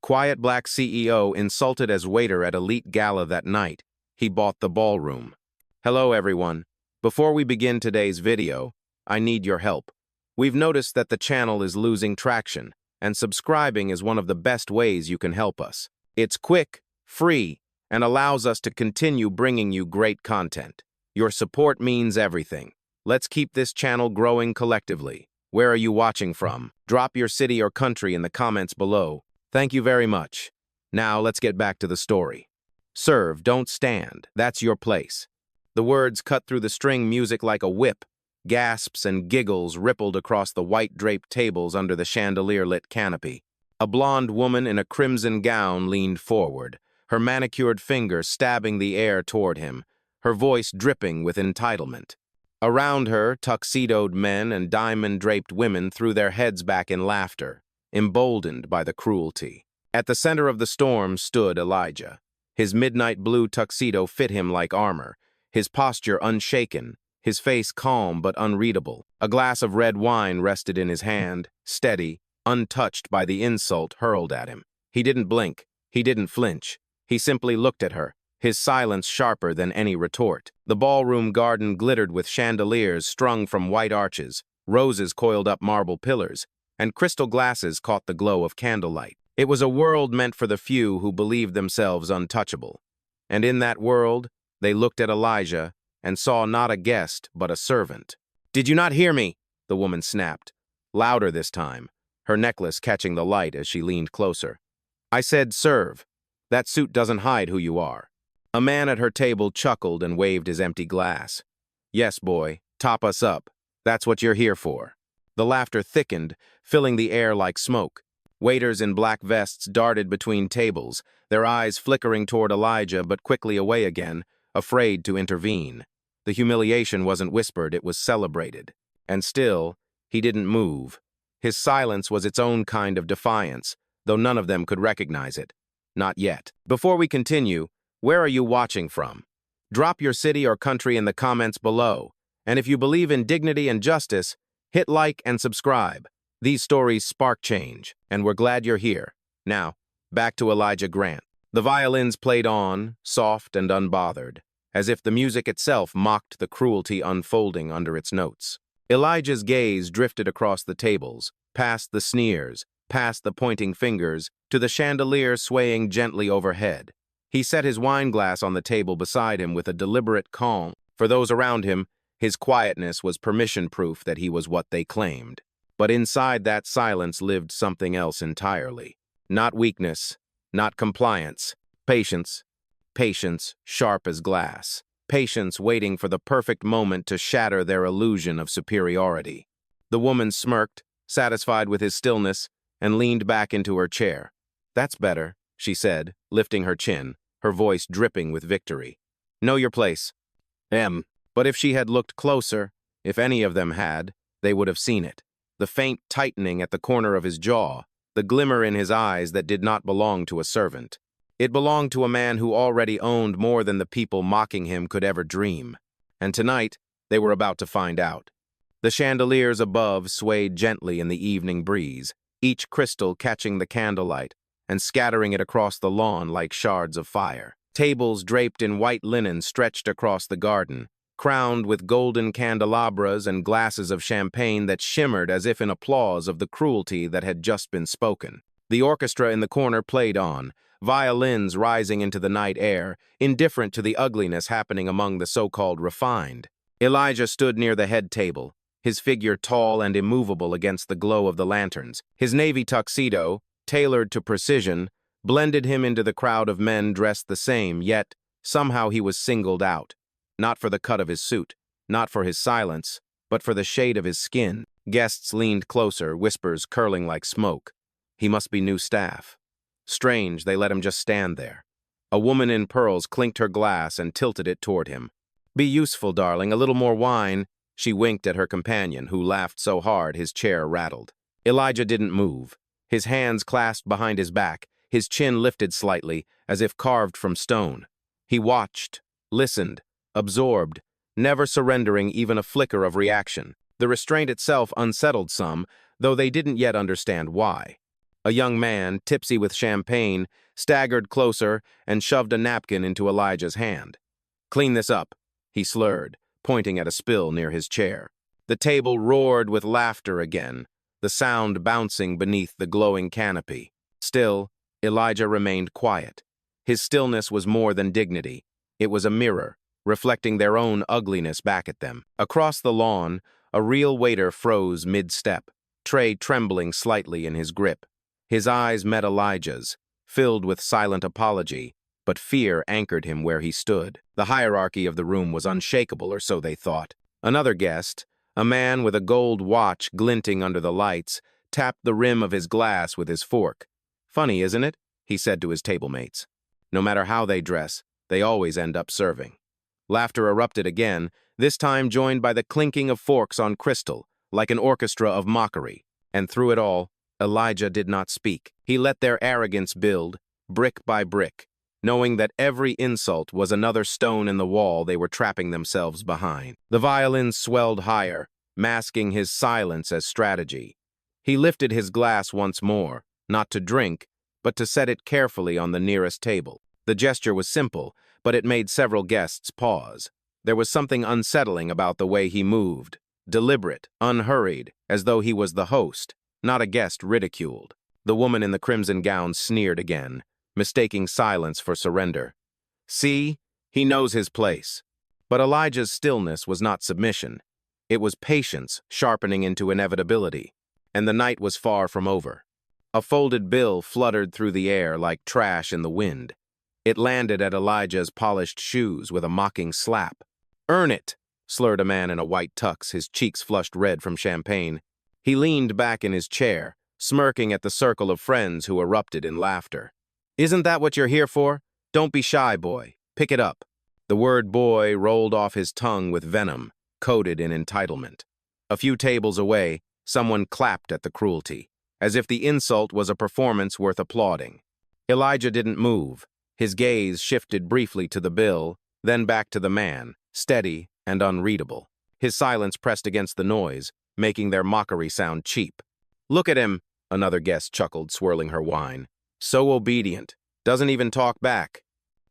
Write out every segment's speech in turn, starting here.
Quiet black CEO insulted as waiter at elite gala that night. He bought the ballroom. Hello everyone. Before we begin today's video, I need your help. We've noticed that the channel is losing traction, and subscribing is one of the best ways you can help us. It's quick, free, and allows us to continue bringing you great content. Your support means everything. Let's keep this channel growing collectively. Where are you watching from? Drop your city or country in the comments below. Thank you very much. Now let's get back to the story. Serve, don't stand. That's your place. The words cut through the string music like a whip. Gasps and giggles rippled across the white-draped tables under the chandelier-lit canopy. A blonde woman in a crimson gown leaned forward, her manicured fingers stabbing the air toward him, her voice dripping with entitlement. Around her, tuxedoed men and diamond-draped women threw their heads back in laughter, emboldened by the cruelty. At the center of the storm stood Elijah. His midnight blue tuxedo fit him like armor, his posture unshaken, his face calm but unreadable. A glass of red wine rested in his hand, steady, untouched by the insult hurled at him. He didn't blink. He didn't flinch. He simply looked at her, his silence sharper than any retort. The ballroom garden glittered with chandeliers strung from white arches, roses coiled up marble pillars, and crystal glasses caught the glow of candlelight. It was a world meant for the few who believed themselves untouchable. And in that world, they looked at Elijah and saw not a guest, but a servant. "Did you not hear me?" the woman snapped, louder this time, her necklace catching the light as she leaned closer. "I said serve. That suit doesn't hide who you are." A man at her table chuckled and waved his empty glass. "Yes, boy, top us up. That's what you're here for." The laughter thickened, filling the air like smoke. Waiters in black vests darted between tables, their eyes flickering toward Elijah but quickly away again, afraid to intervene. The humiliation wasn't whispered, it was celebrated. And still, he didn't move. His silence was its own kind of defiance, though none of them could recognize it. Not yet. Before we continue, where are you watching from? Drop your city or country in the comments below. And if you believe in dignity and justice, hit like and subscribe. These stories spark change, and we're glad you're here. Now, back to Elijah Grant. The violins played on, soft and unbothered, as if the music itself mocked the cruelty unfolding under its notes. Elijah's gaze drifted across the tables, past the sneers, past the pointing fingers, to the chandelier swaying gently overhead. He set his wineglass on the table beside him with a deliberate calm. For those around him, his quietness was permission-proof that he was what they claimed. But inside that silence lived something else entirely. Not weakness, not compliance. Patience. Patience, sharp as glass. Patience waiting for the perfect moment to shatter their illusion of superiority. The woman smirked, satisfied with his stillness, and leaned back into her chair. "That's better," she said, lifting her chin, her voice dripping with victory. "Know your place." But if she had looked closer, if any of them had, they would have seen it. The faint tightening at the corner of his jaw, the glimmer in his eyes that did not belong to a servant. It belonged to a man who already owned more than the people mocking him could ever dream. And tonight, they were about to find out. The chandeliers above swayed gently in the evening breeze, each crystal catching the candlelight and scattering it across the lawn like shards of fire. Tables draped in white linen stretched across the garden, crowned with golden candelabras and glasses of champagne that shimmered as if in applause of the cruelty that had just been spoken. The orchestra in the corner played on, violins rising into the night air, indifferent to the ugliness happening among the so-called refined. Elijah stood near the head table, his figure tall and immovable against the glow of the lanterns. His navy tuxedo, tailored to precision, blended him into the crowd of men dressed the same, yet somehow he was singled out. Not for the cut of his suit, not for his silence, but for the shade of his skin. Guests leaned closer, whispers curling like smoke. He must be new staff. Strange, they let him just stand there. A woman in pearls clinked her glass and tilted it toward him. "Be useful, darling, a little more wine." She winked at her companion, who laughed so hard his chair rattled. Elijah didn't move. His hands clasped behind his back, his chin lifted slightly, as if carved from stone. He watched, listened, absorbed, never surrendering even a flicker of reaction. The restraint itself unsettled some, though they didn't yet understand why. A young man, tipsy with champagne, staggered closer and shoved a napkin into Elijah's hand. "Clean this up," he slurred, pointing at a spill near his chair. The table roared with laughter again, the sound bouncing beneath the glowing canopy. Still, Elijah remained quiet. His stillness was more than dignity. It was a mirror, reflecting their own ugliness back at them. Across the lawn, a real waiter froze mid-step, tray trembling slightly in his grip. His eyes met Elijah's, filled with silent apology, but fear anchored him where he stood. The hierarchy of the room was unshakable, or so they thought. Another guest, a man with a gold watch glinting under the lights, tapped the rim of his glass with his fork. "Funny, isn't it?" he said to his table mates. "No matter how they dress, they always end up serving." Laughter erupted again, this time joined by the clinking of forks on crystal, like an orchestra of mockery. And through it all, Elijah did not speak. He let their arrogance build, brick by brick, knowing that every insult was another stone in the wall they were trapping themselves behind. The violin swelled higher, masking his silence as strategy. He lifted his glass once more, not to drink, but to set it carefully on the nearest table. The gesture was simple, but it made several guests pause. There was something unsettling about the way he moved, deliberate, unhurried, as though he was the host, not a guest ridiculed. The woman in the crimson gown sneered again, mistaking silence for surrender. "See, he knows his place." But Elijah's stillness was not submission. It was patience sharpening into inevitability, and the night was far from over. A folded bill fluttered through the air like trash in the wind. It landed at Elijah's polished shoes with a mocking slap. "Earn it," slurred a man in a white tux, his cheeks flushed red from champagne. He leaned back in his chair, smirking at the circle of friends who erupted in laughter. "Isn't that what you're here for? Don't be shy, boy. Pick it up." The word boy rolled off his tongue with venom, coated in entitlement. A few tables away, someone clapped at the cruelty, as if the insult was a performance worth applauding. Elijah didn't move. His gaze shifted briefly to the bill, then back to the man, steady and unreadable. His silence pressed against the noise, making their mockery sound cheap. "Look at him," another guest chuckled, swirling her wine. "So obedient. Doesn't even talk back."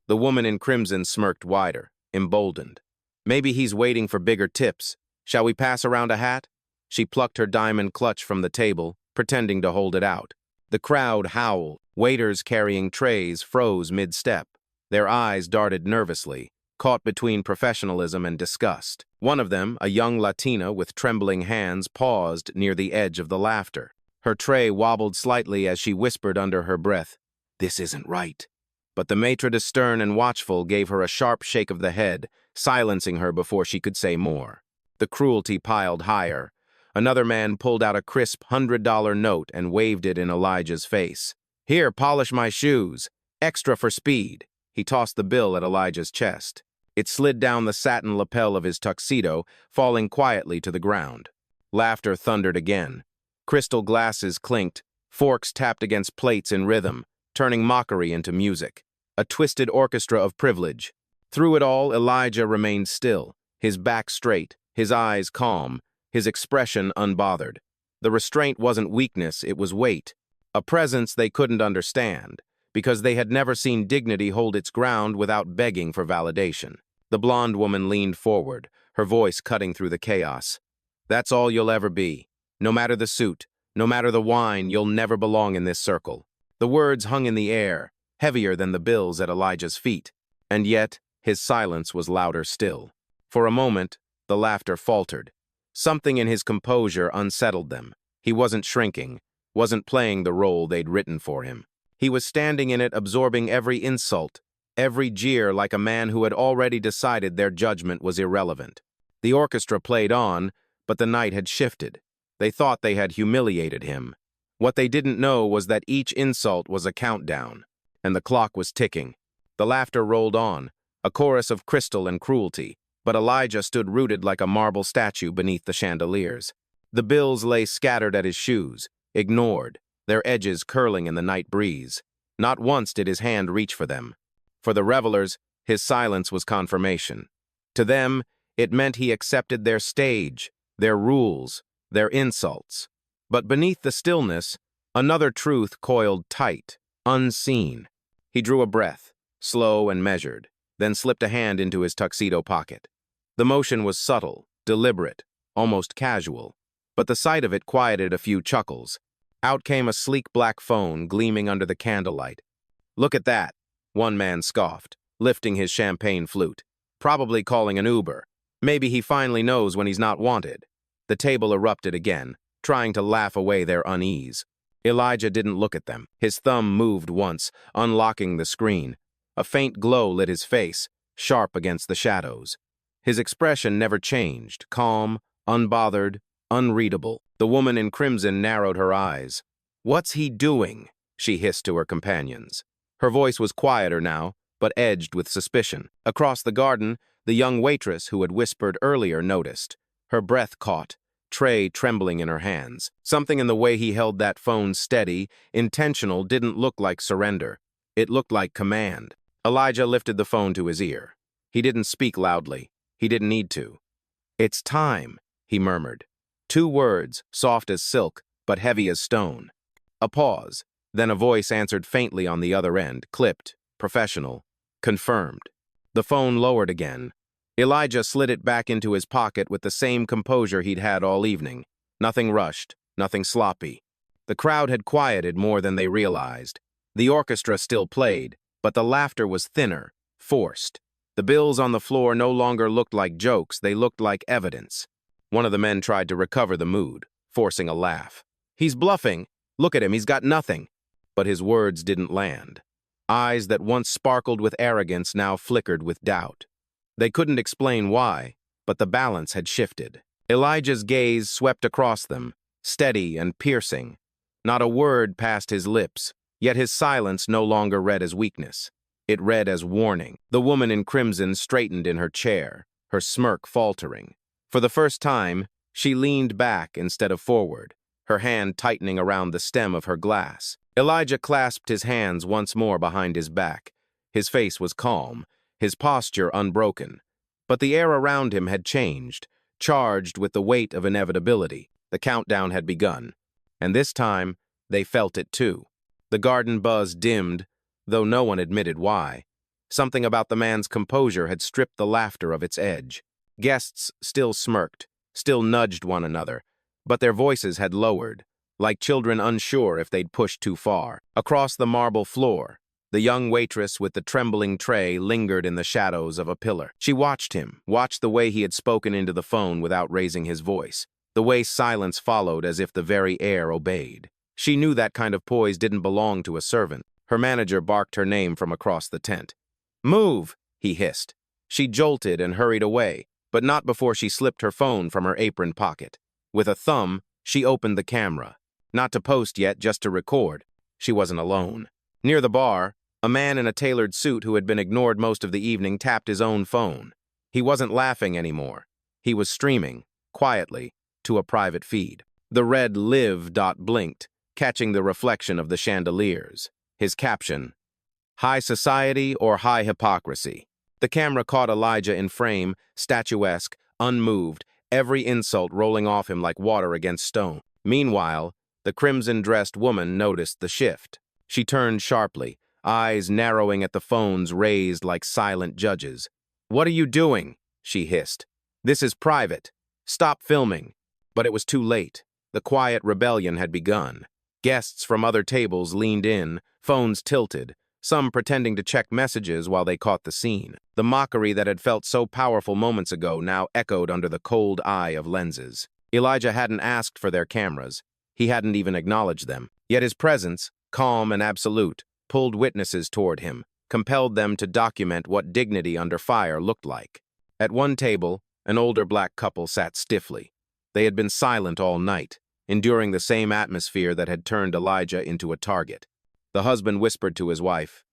The woman in crimson smirked wider, emboldened. "Maybe he's waiting for bigger tips. Shall we pass around a hat?" She plucked her diamond clutch from the table, pretending to hold it out. The crowd howled. Waiters carrying trays froze mid-step. Their eyes darted nervously, caught between professionalism and disgust. One of them, a young Latina with trembling hands, paused near the edge of the laughter. Her tray wobbled slightly as she whispered under her breath, "This isn't right." But the maitre d' stern and watchful gave her a sharp shake of the head, silencing her before she could say more. The cruelty piled higher. Another man pulled out a crisp $100 note and waved it in Elijah's face. "Here, polish my shoes. Extra for speed." He tossed the bill at Elijah's chest. It slid down the satin lapel of his tuxedo, falling quietly to the ground. Laughter thundered again. Crystal glasses clinked, forks tapped against plates in rhythm, turning mockery into music. A twisted orchestra of privilege. Through it all, Elijah remained still, his back straight, his eyes calm, his expression unbothered. The restraint wasn't weakness, it was weight. A presence they couldn't understand, because they had never seen dignity hold its ground without begging for validation. The blonde woman leaned forward, her voice cutting through the chaos. "That's all you'll ever be. No matter the suit, no matter the wine, you'll never belong in this circle." The words hung in the air, heavier than the bills at Elijah's feet, and yet his silence was louder still. For a moment, the laughter faltered. Something in his composure unsettled them. He wasn't shrinking, wasn't playing the role they'd written for him. He was standing in it, absorbing every insult, every jeer, like a man who had already decided their judgment was irrelevant. The orchestra played on, but the night had shifted. They thought they had humiliated him. What they didn't know was that each insult was a countdown, and the clock was ticking. The laughter rolled on, a chorus of crystal and cruelty, but Elijah stood rooted like a marble statue beneath the chandeliers. The bills lay scattered at his shoes, ignored, their edges curling in the night breeze. Not once did his hand reach for them. For the revelers, his silence was confirmation. To them, it meant he accepted their stage, their rules, their insults. But beneath the stillness, Another truth coiled tight, unseen. He drew a breath, slow and measured, then slipped a hand into his tuxedo pocket. The motion was subtle, deliberate, almost casual, but the sight of it quieted a few chuckles. Out came a sleek black phone gleaming under the candlelight. "Look at that," one man scoffed, lifting his champagne flute. "Probably calling an Uber. Maybe he finally knows when he's not wanted." The table erupted again, trying to laugh away their unease. Elijah didn't look at them. His thumb moved once, unlocking the screen. A faint glow lit his face, sharp against the shadows. His expression never changed, calm, unbothered, unreadable. The woman in crimson narrowed her eyes. "What's he doing?" she hissed to her companions. Her voice was quieter now, but edged with suspicion. Across the garden, the young waitress who had whispered earlier noticed. Her breath caught, tray trembling in her hands. Something in the way he held that phone steady, intentional, didn't look like surrender. It looked like command. Elijah lifted the phone to his ear. He didn't speak loudly. He didn't need to. "It's time," he murmured. 2 words, soft as silk, but heavy as stone. A pause. Then a voice answered faintly on the other end, clipped, professional, confirmed. The phone lowered again. Elijah slid it back into his pocket with the same composure he'd had all evening. Nothing rushed, nothing sloppy. The crowd had quieted more than they realized. The orchestra still played, but the laughter was thinner, forced. The bills on the floor no longer looked like jokes, they looked like evidence. One of the men tried to recover the mood, forcing a laugh. "He's bluffing. Look at him, he's got nothing." But his words didn't land. Eyes that once sparkled with arrogance now flickered with doubt. They couldn't explain why, but the balance had shifted. Elijah's gaze swept across them, steady and piercing. Not a word passed his lips, yet his silence no longer read as weakness. It read as warning. The woman in crimson straightened in her chair, her smirk faltering. For the first time, she leaned back instead of forward, her hand tightening around the stem of her glass. Elijah clasped his hands once more behind his back. His face was calm, his posture unbroken. But the air around him had changed, charged with the weight of inevitability. The countdown had begun. And this time, they felt it too. The garden buzz dimmed, though no one admitted why. Something about the man's composure had stripped the laughter of its edge. Guests still smirked, still nudged one another, but their voices had lowered, like children unsure if they'd pushed too far. Across the marble floor, the young waitress with the trembling tray lingered in the shadows of a pillar. She watched him, watched the way he had spoken into the phone without raising his voice, the way silence followed as if the very air obeyed. She knew that kind of poise didn't belong to a servant. Her manager barked her name from across the tent. "Move!" he hissed. She jolted and hurried away, but not before she slipped her phone from her apron pocket. With a thumb, she opened the camera. Not to post yet, just to record. She wasn't alone. Near the bar, a man in a tailored suit who had been ignored most of the evening tapped his own phone. He wasn't laughing anymore. He was streaming, quietly, to a private feed. The red live dot blinked, catching the reflection of the chandeliers. His caption, "High society or high hypocrisy." The camera caught Elijah in frame, statuesque, unmoved, every insult rolling off him like water against stone. Meanwhile, the crimson-dressed woman noticed the shift. She turned sharply, eyes narrowing at the phones raised like silent judges. "What are you doing?" she hissed. "This is private. Stop filming." But it was too late. The quiet rebellion had begun. Guests from other tables leaned in, phones tilted, some pretending to check messages while they caught the scene. The mockery that had felt so powerful moments ago now echoed under the cold eye of lenses. Elijah hadn't asked for their cameras. He hadn't even acknowledged them. Yet his presence, calm and absolute, pulled witnesses toward him, compelled them to document what dignity under fire looked like. At one table, an older black couple sat stiffly. They had been silent all night, enduring the same atmosphere that had turned Elijah into a target. The husband whispered to his wife,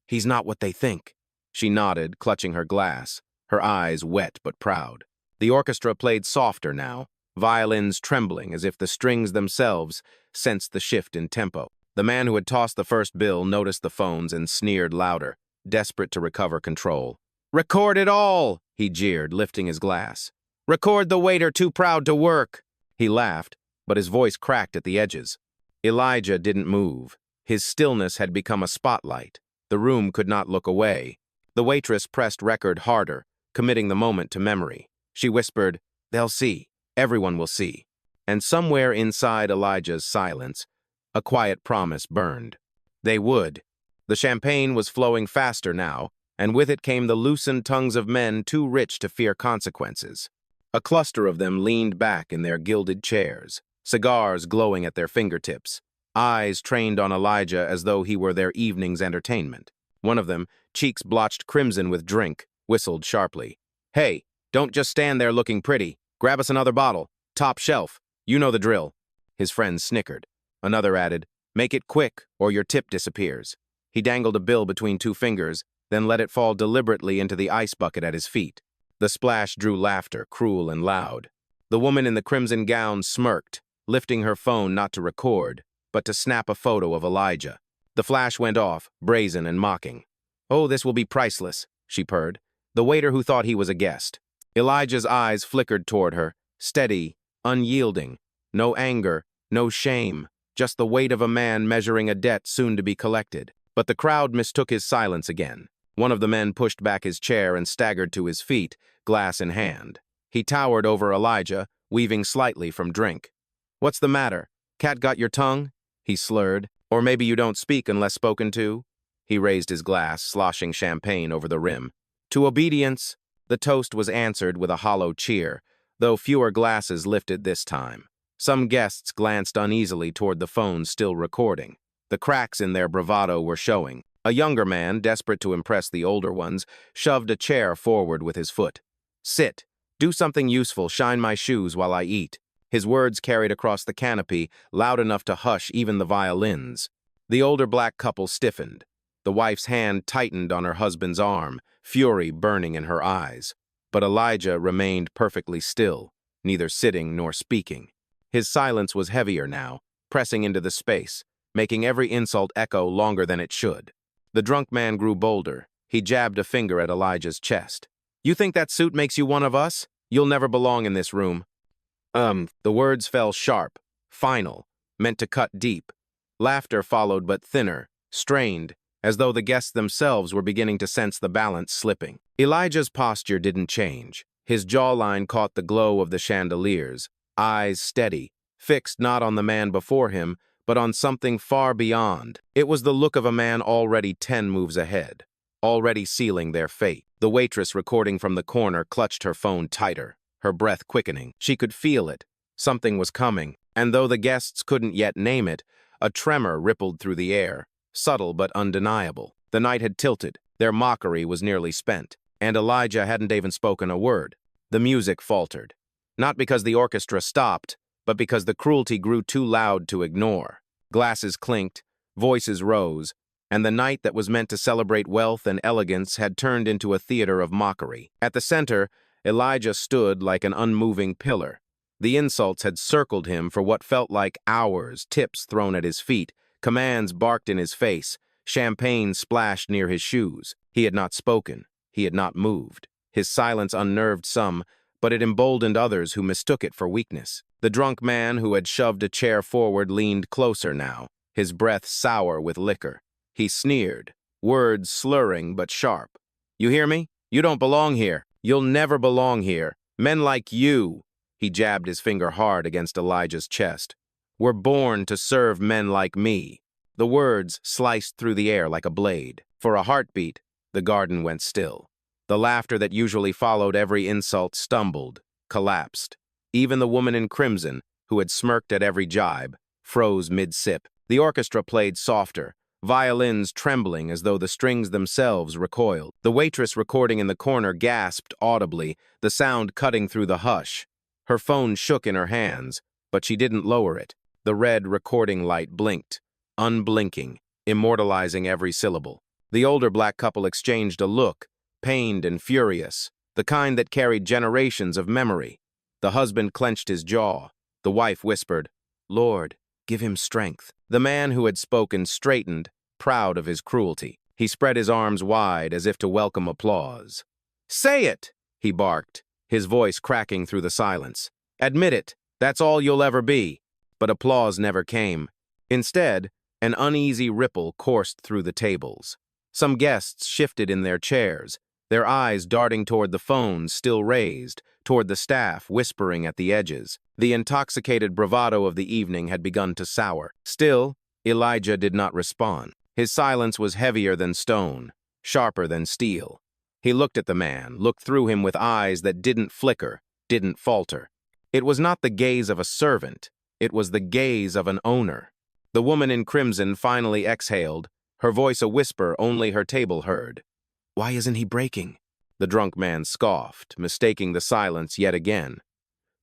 "He's not what they think." She nodded, clutching her glass, her eyes wet but proud. The orchestra played softer now, violins trembling as if the strings themselves sensed the shift in tempo. The man who had tossed the first bill noticed the phones and sneered louder, desperate to recover control. "Record it all!" he jeered, lifting his glass. "Record the waiter too proud to work!" He laughed, but his voice cracked at the edges. Elijah didn't move. His stillness had become a spotlight. The room could not look away. The waitress pressed record harder, committing the moment to memory. She whispered, "They'll see. Everyone will see." And somewhere inside Elijah's silence, a quiet promise burned. They would. The champagne was flowing faster now, and with it came the loosened tongues of men too rich to fear consequences. A cluster of them leaned back in their gilded chairs, cigars glowing at their fingertips, eyes trained on Elijah as though he were their evening's entertainment. One of them, cheeks blotched crimson with drink, whistled sharply. "Hey, don't just stand there looking pretty. Grab us another bottle. Top shelf. You know the drill." His friends snickered. Another added, "Make it quick, or your tip disappears." He dangled a bill between two fingers, then let it fall deliberately into the ice bucket at his feet. The splash drew laughter, cruel and loud. The woman in the crimson gown smirked, lifting her phone not to record, but to snap a photo of Elijah. The flash went off, brazen and mocking. "Oh, this will be priceless," she purred. The waiter who thought he was a guest. Elijah's eyes flickered toward her, steady, unyielding. No anger, no shame, just the weight of a man measuring a debt soon to be collected. But the crowd mistook his silence again. One of the men pushed back his chair and staggered to his feet, glass in hand. He towered over Elijah, weaving slightly from drink. "What's the matter? Cat got your tongue?" he slurred. "Or maybe you don't speak unless spoken to?" He raised his glass, sloshing champagne over the rim. "To obedience." The toast was answered with a hollow cheer, though fewer glasses lifted this time. Some guests glanced uneasily toward the phone still recording. The cracks in their bravado were showing. A younger man, desperate to impress the older ones, shoved a chair forward with his foot. "Sit. Do something useful, shine my shoes while I eat." His words carried across the canopy, loud enough to hush even the violins. The older black couple stiffened. The wife's hand tightened on her husband's arm, fury burning in her eyes. But Elijah remained perfectly still, neither sitting nor speaking. His silence was heavier now, pressing into the space, making every insult echo longer than it should. The drunk man grew bolder. He jabbed a finger at Elijah's chest. "You think that suit makes you one of us? You'll never belong in this room." The words fell sharp, final, meant to cut deep. Laughter followed, but thinner, strained, as though the guests themselves were beginning to sense the balance slipping. Elijah's posture didn't change. His jawline caught the glow of the chandeliers, eyes steady, fixed not on the man before him, but on something far beyond. It was the look of a man already 10 moves ahead, already sealing their fate. The waitress recording from the corner clutched her phone tighter, her breath quickening. She could feel it. Something was coming, and though the guests couldn't yet name it, a tremor rippled through the air, subtle but undeniable. The night had tilted, their mockery was nearly spent, and Elijah hadn't even spoken a word. The music faltered. Not because the orchestra stopped, but because the cruelty grew too loud to ignore. Glasses clinked, voices rose, and the night that was meant to celebrate wealth and elegance had turned into a theater of mockery. At the center, Elijah stood like an unmoving pillar. The insults had circled him for what felt like hours, tips thrown at his feet, commands barked in his face, champagne splashed near his shoes. He had not spoken. He had not moved. His silence unnerved some, but it emboldened others who mistook it for weakness. The drunk man who had shoved a chair forward leaned closer now, his breath sour with liquor. He sneered, words slurring but sharp. "You hear me? You don't belong here. You'll never belong here. Men like you," he jabbed his finger hard against Elijah's chest, "were born to serve men like me." The words sliced through the air like a blade. For a heartbeat, the garden went still. The laughter that usually followed every insult stumbled, collapsed. Even the woman in crimson, who had smirked at every jibe, froze mid-sip. The orchestra played softer, violins trembling as though the strings themselves recoiled. The waitress recording in the corner gasped audibly, the sound cutting through the hush. Her phone shook in her hands, but she didn't lower it. The red recording light blinked, unblinking, immortalizing every syllable. The older black couple exchanged a look, pained and furious, the kind that carried generations of memory. The husband clenched his jaw. The wife whispered, "Lord, give him strength." The man who had spoken straightened, proud of his cruelty. He spread his arms wide as if to welcome applause. "Say it!" he barked, his voice cracking through the silence. "Admit it, that's all you'll ever be." But applause never came. Instead, an uneasy ripple coursed through the tables. Some guests shifted in their chairs, their eyes darting toward the phones still raised, toward the staff whispering at the edges. The intoxicated bravado of the evening had begun to sour. Still, Elijah did not respond. His silence was heavier than stone, sharper than steel. He looked at the man, looked through him with eyes that didn't flicker, didn't falter. It was not the gaze of a servant, it was the gaze of an owner. The woman in crimson finally exhaled, her voice a whisper only her table heard. "Why isn't he breaking?" The drunk man scoffed, mistaking the silence yet again.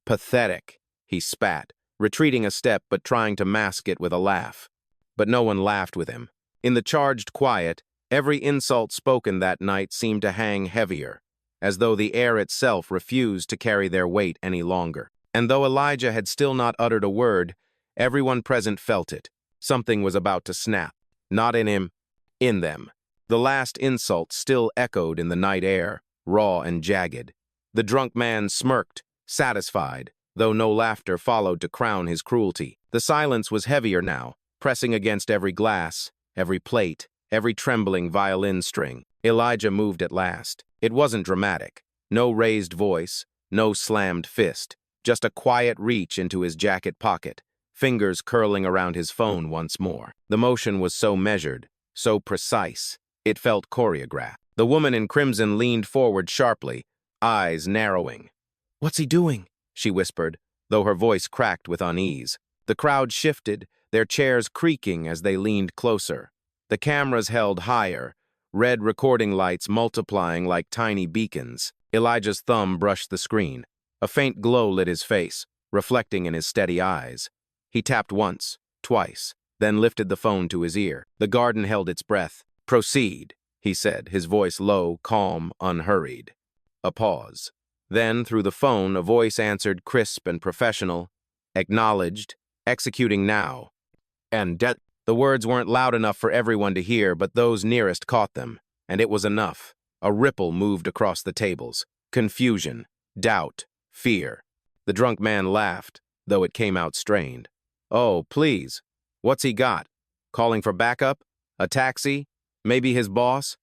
"Pathetic," he spat, retreating a step but trying to mask it with a laugh. But no one laughed with him. In the charged quiet, every insult spoken that night seemed to hang heavier, as though the air itself refused to carry their weight any longer. And though Elijah had still not uttered a word, everyone present felt it. Something was about to snap. Not in him, in them. The last insult still echoed in the night air, raw and jagged. The drunk man smirked, satisfied, though no laughter followed to crown his cruelty. The silence was heavier now, pressing against every glass, every plate, every trembling violin string. Elijah moved at last. It wasn't dramatic. No raised voice, no slammed fist, just a quiet reach into his jacket pocket, fingers curling around his phone once more. The motion was so measured, so precise, it felt choreographed. The woman in crimson leaned forward sharply, eyes narrowing. "What's he doing?" she whispered, though her voice cracked with unease. The crowd shifted, their chairs creaking as they leaned closer. The cameras held higher, red recording lights multiplying like tiny beacons. Elijah's thumb brushed the screen. A faint glow lit his face, reflecting in his steady eyes. He tapped once, twice, then lifted the phone to his ear. The garden held its breath. "Proceed," he said, his voice low, calm, unhurried. A pause. Then, through the phone, a voice answered crisp and professional. "Acknowledged. Executing now." And the words weren't loud enough for everyone to hear, but those nearest caught them, and it was enough. A ripple moved across the tables. Confusion, doubt, fear. The drunk man laughed, though it came out strained. "Oh, please. What's he got? Calling for backup? A taxi? Maybe his boss?"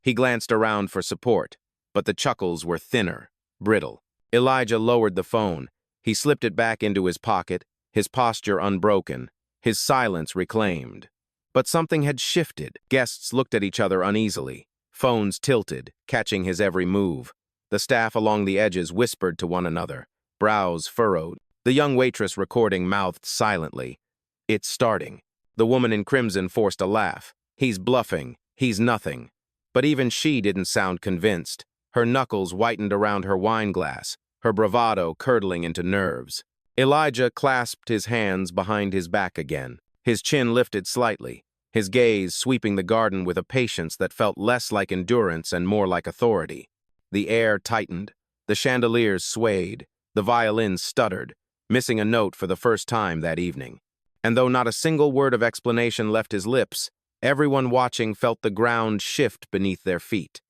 He glanced around for support, but the chuckles were thinner, brittle. Elijah lowered the phone. He slipped it back into his pocket, his posture unbroken, his silence reclaimed. But something had shifted. Guests looked at each other uneasily. Phones tilted, catching his every move. The staff along the edges whispered to one another, brows furrowed. The young waitress recording mouthed silently. "It's starting." The woman in crimson forced a laugh. "He's bluffing. He's nothing." But even she didn't sound convinced. Her knuckles whitened around her wine glass, her bravado curdling into nerves. Elijah clasped his hands behind his back again, his chin lifted slightly, his gaze sweeping the garden with a patience that felt less like endurance and more like authority. The air tightened, the chandeliers swayed, the violins stuttered, missing a note for the first time that evening. And though not a single word of explanation left his lips, everyone watching felt the ground shift beneath their feet.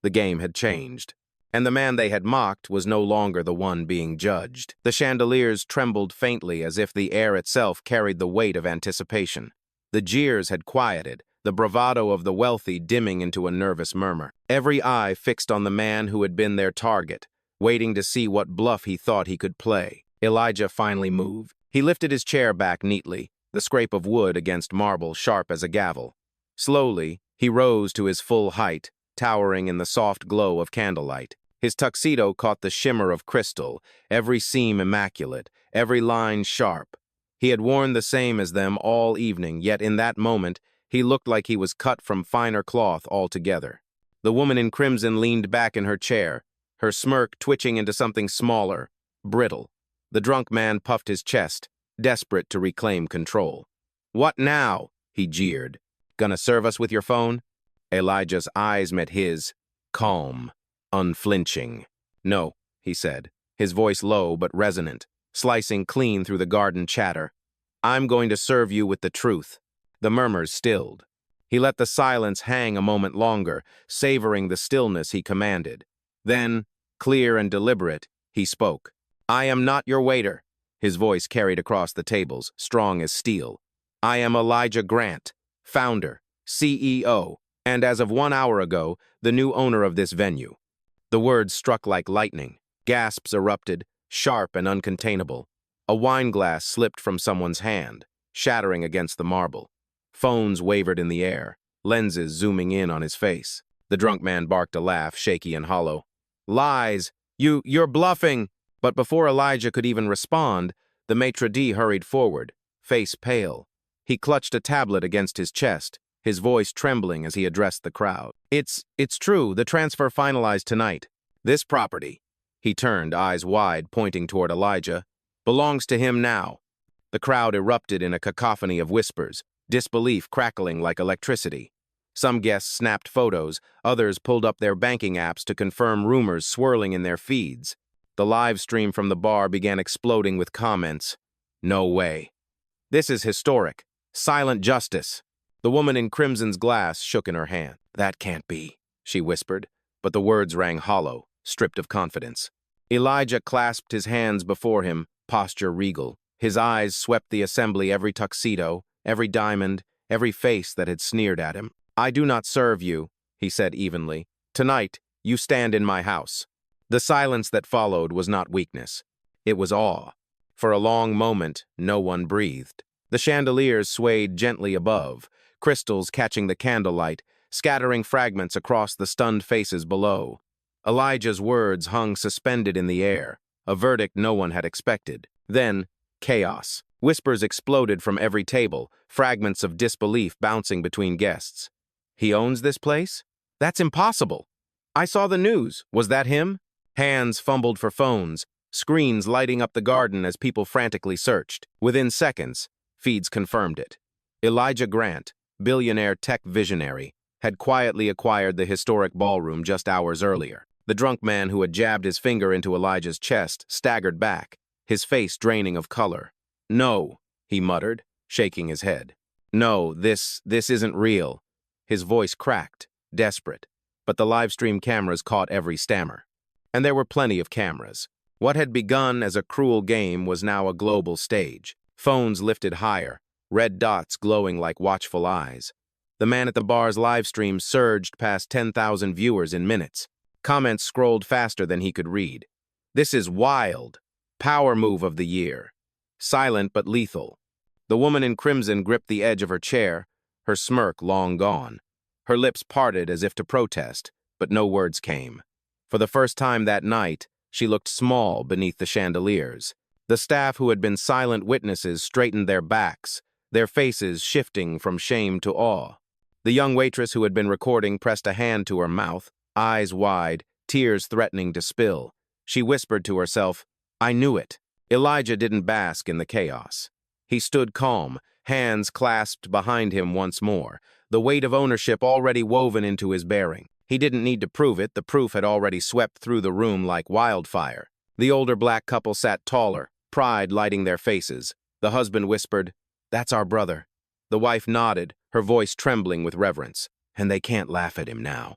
The game had changed, and the man they had mocked was no longer the one being judged. The chandeliers trembled faintly as if the air itself carried the weight of anticipation. The jeers had quieted, the bravado of the wealthy dimming into a nervous murmur. Every eye fixed on the man who had been their target, waiting to see what bluff he thought he could play. Elijah finally moved. He lifted his chair back neatly, the scrape of wood against marble sharp as a gavel. Slowly, he rose to his full height, towering in the soft glow of candlelight. His tuxedo caught the shimmer of crystal, every seam immaculate, every line sharp. He had worn the same as them all evening, yet in that moment, he looked like he was cut from finer cloth altogether. The woman in crimson leaned back in her chair, her smirk twitching into something smaller, brittle. The drunk man puffed his chest, desperate to reclaim control. "What now?" he jeered. "Gonna serve us with your phone?" Elijah's eyes met his, calm, unflinching. "No," he said, his voice low but resonant, slicing clean through the garden chatter. "I'm going to serve you with the truth." The murmurs stilled. He let the silence hang a moment longer, savoring the stillness he commanded. Then, clear and deliberate, he spoke. "I am not your waiter." His voice carried across the tables, strong as steel. I am Elijah Grant, founder, CEO, and as of 1 hour ago, the new owner of this venue. The words struck like lightning. Gasps erupted, sharp and uncontainable. A wine glass slipped from someone's hand, shattering against the marble. Phones wavered in the air, lenses zooming in on his face. The drunk man barked a laugh, shaky and hollow. Lies! You're bluffing! But before Elijah could even respond, the maitre d' hurried forward, face pale. He clutched a tablet against his chest, his voice trembling as he addressed the crowd. It's true, the transfer finalized tonight. This property, he turned, eyes wide, pointing toward Elijah, belongs to him now. The crowd erupted in a cacophony of whispers, disbelief crackling like electricity. Some guests snapped photos, others pulled up their banking apps to confirm rumors swirling in their feeds. The live stream from the bar began exploding with comments. No way. This is historic. Silent justice. The woman in crimson's glass shook in her hand. That can't be, she whispered, but the words rang hollow, stripped of confidence. Elijah clasped his hands before him, posture regal. His eyes swept the assembly, every tuxedo, every diamond, every face that had sneered at him. I do not serve you, he said evenly. Tonight, you stand in my house. The silence that followed was not weakness. It was awe. For a long moment, no one breathed. The chandeliers swayed gently above, crystals catching the candlelight, scattering fragments across the stunned faces below. Elijah's words hung suspended in the air, a verdict no one had expected. Then, chaos. Whispers exploded from every table, fragments of disbelief bouncing between guests. He owns this place? That's impossible. I saw the news. Was that him? Hands fumbled for phones, screens lighting up the garden as people frantically searched. Within seconds, feeds confirmed it. Elijah Grant, billionaire tech visionary, had quietly acquired the historic ballroom just hours earlier. The drunk man who had jabbed his finger into Elijah's chest staggered back, his face draining of color. No, he muttered, shaking his head. No, this isn't real. His voice cracked, desperate, but the livestream cameras caught every stammer. And there were plenty of cameras. What had begun as a cruel game was now a global stage. Phones lifted higher, red dots glowing like watchful eyes. The man at the bar's livestream surged past 10,000 viewers in minutes. Comments scrolled faster than he could read. This is wild. Power move of the year. Silent but lethal. The woman in crimson gripped the edge of her chair, her smirk long gone. Her lips parted as if to protest, but no words came. For the first time that night, she looked small beneath the chandeliers. The staff who had been silent witnesses straightened their backs, their faces shifting from shame to awe. The young waitress who had been recording pressed a hand to her mouth, eyes wide, tears threatening to spill. She whispered to herself, I knew it. Elijah didn't bask in the chaos. He stood calm, hands clasped behind him once more, the weight of ownership already woven into his bearing. He didn't need to prove it, the proof had already swept through the room like wildfire. The older black couple sat taller, pride lighting their faces. The husband whispered, That's our brother. The wife nodded, her voice trembling with reverence. And they can't laugh at him now.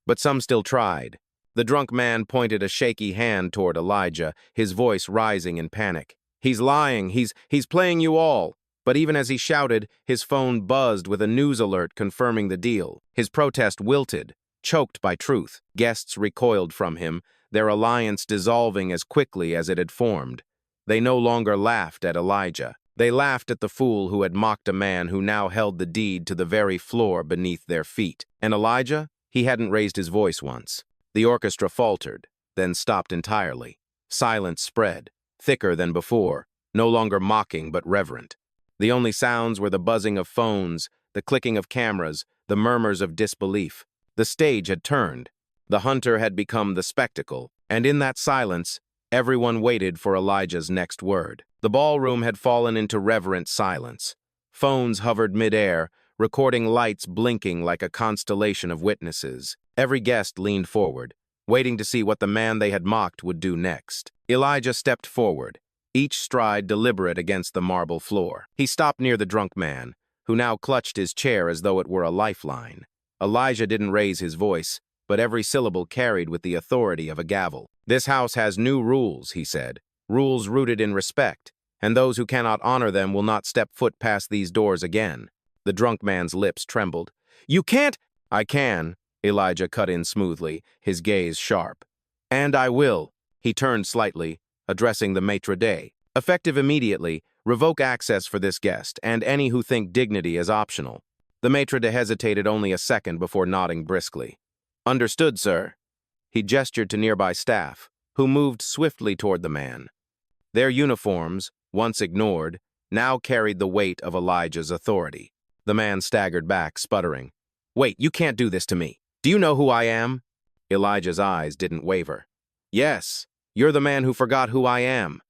But some still tried. The drunk man pointed a shaky hand toward Elijah, his voice rising in panic. He's lying, he's playing you all. But even as he shouted, his phone buzzed with a news alert confirming the deal. His protest wilted, choked by truth. Guests recoiled from him, their alliance dissolving as quickly as it had formed. They no longer laughed at Elijah. They laughed at the fool who had mocked a man who now held the deed to the very floor beneath their feet. And Elijah? He hadn't raised his voice once. The orchestra faltered, then stopped entirely. Silence spread, thicker than before, no longer mocking but reverent. The only sounds were the buzzing of phones, the clicking of cameras, the murmurs of disbelief. The stage had turned. The hunter had become the spectacle, and in that silence, everyone waited for Elijah's next word. The ballroom had fallen into reverent silence. Phones hovered midair, recording lights blinking like a constellation of witnesses. Every guest leaned forward, waiting to see what the man they had mocked would do next. Elijah stepped forward, each stride deliberate against the marble floor. He stopped near the drunk man, who now clutched his chair as though it were a lifeline. Elijah didn't raise his voice, but every syllable carried with the authority of a gavel. This house has new rules, he said, rules rooted in respect. and those who cannot honor them will not step foot past these doors again. The drunk man's lips trembled. You can't— I can, Elijah cut in smoothly, his gaze sharp. And I will. He turned slightly, addressing the maitre d'. Effective immediately, revoke access for this guest and any who think dignity is optional. The maitre d' hesitated only a second before nodding briskly. Understood, sir. He gestured to nearby staff, who moved swiftly toward the man. Their uniforms, once ignored, now carried the weight of Elijah's authority. The man staggered back, sputtering. Wait, you can't do this to me. Do you know who I am? Elijah's eyes didn't waver. Yes, you're the man who forgot who I am.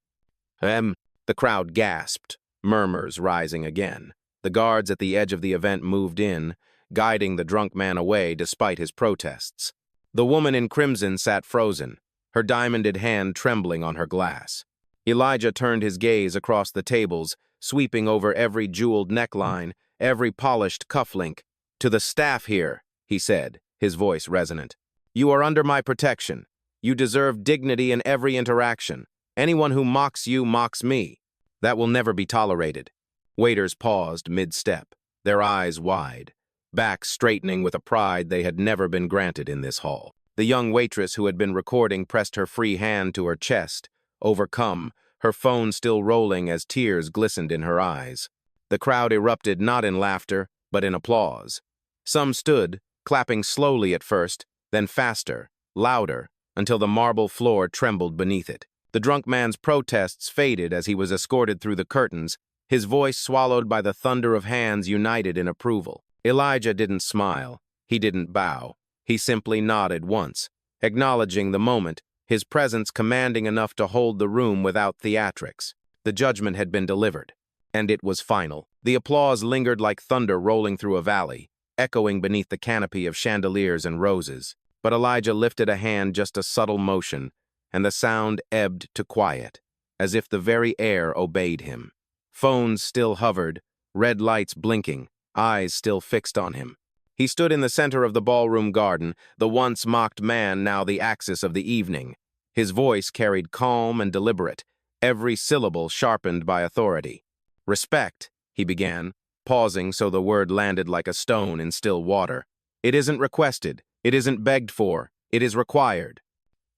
The crowd gasped, murmurs rising again. The guards at the edge of the event moved in, guiding the drunk man away despite his protests. The woman in crimson sat frozen, her diamonded hand trembling on her glass. Elijah turned his gaze across the tables, sweeping over every jeweled neckline, every polished cufflink. To the staff here, he said, his voice resonant. You are under my protection. You deserve dignity in every interaction. Anyone who mocks you mocks me. That will never be tolerated. Waiters paused mid-step, their eyes wide, backs straightening with a pride they had never been granted in this hall. The young waitress who had been recording pressed her free hand to her chest, overcome, her phone still rolling as tears glistened in her eyes. The crowd erupted not in laughter, but in applause. Some stood, clapping slowly at first, then faster, louder, until the marble floor trembled beneath it. The drunk man's protests faded as he was escorted through the curtains, his voice swallowed by the thunder of hands united in approval. Elijah didn't smile. He didn't bow. He simply nodded once, acknowledging the moment, his presence commanding enough to hold the room without theatrics. The judgment had been delivered, and it was final. The applause lingered like thunder rolling through a valley, echoing beneath the canopy of chandeliers and roses. But Elijah lifted a hand, just a subtle motion, and the sound ebbed to quiet, as if the very air obeyed him. Phones still hovered, red lights blinking, eyes still fixed on him. He stood in the center of the ballroom garden, the once mocked man now the axis of the evening. His voice carried calm and deliberate, every syllable sharpened by authority. Respect, he began, pausing so the word landed like a stone in still water. It isn't requested, it isn't begged for, it is required.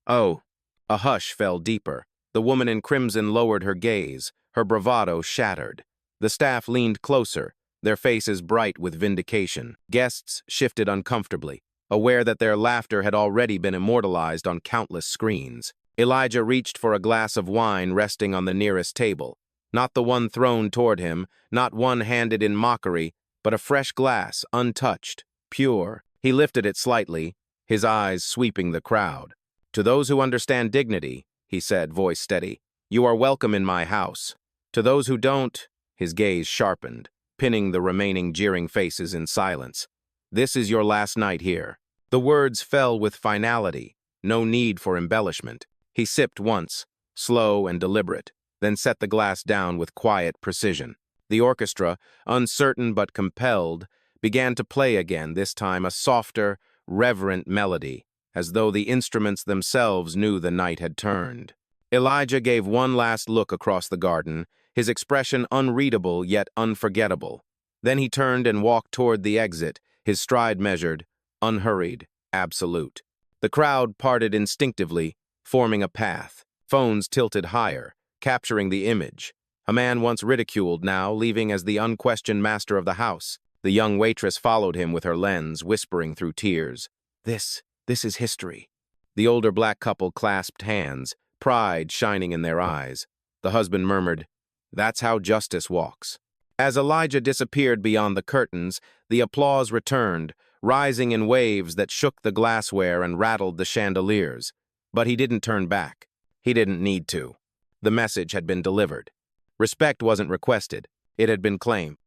Oh. A hush fell deeper. The woman in crimson lowered her gaze, her bravado shattered. The staff leaned closer, their faces bright with vindication. Guests shifted uncomfortably, aware that their laughter had already been immortalized on countless screens. Elijah reached for a glass of wine resting on the nearest table. Not the one thrown toward him, not one handed in mockery, but a fresh glass, untouched, pure. He lifted it slightly, his eyes sweeping the crowd. To those who understand dignity, he said, voice steady, you are welcome in my house. To those who don't, his gaze sharpened, pinning the remaining jeering faces in silence. This is your last night here. The words fell with finality, no need for embellishment. He sipped once, slow and deliberate, then set the glass down with quiet precision. The orchestra, uncertain but compelled, began to play again, this time a softer, reverent melody, as though the instruments themselves knew the night had turned. Elijah gave one last look across the garden, his expression unreadable yet unforgettable. Then he turned and walked toward the exit, his stride measured, unhurried, absolute. The crowd parted instinctively, forming a path. Phones tilted higher, capturing the image. A man once ridiculed now, leaving as the unquestioned master of the house. The young waitress followed him with her lens, whispering through tears. This is history. The older black couple clasped hands, pride shining in their eyes. The husband murmured, That's how justice walks. As Elijah disappeared beyond the curtains, the applause returned, rising in waves that shook the glassware and rattled the chandeliers. But he didn't turn back. He didn't need to. The message had been delivered. Respect wasn't requested. It had been claimed.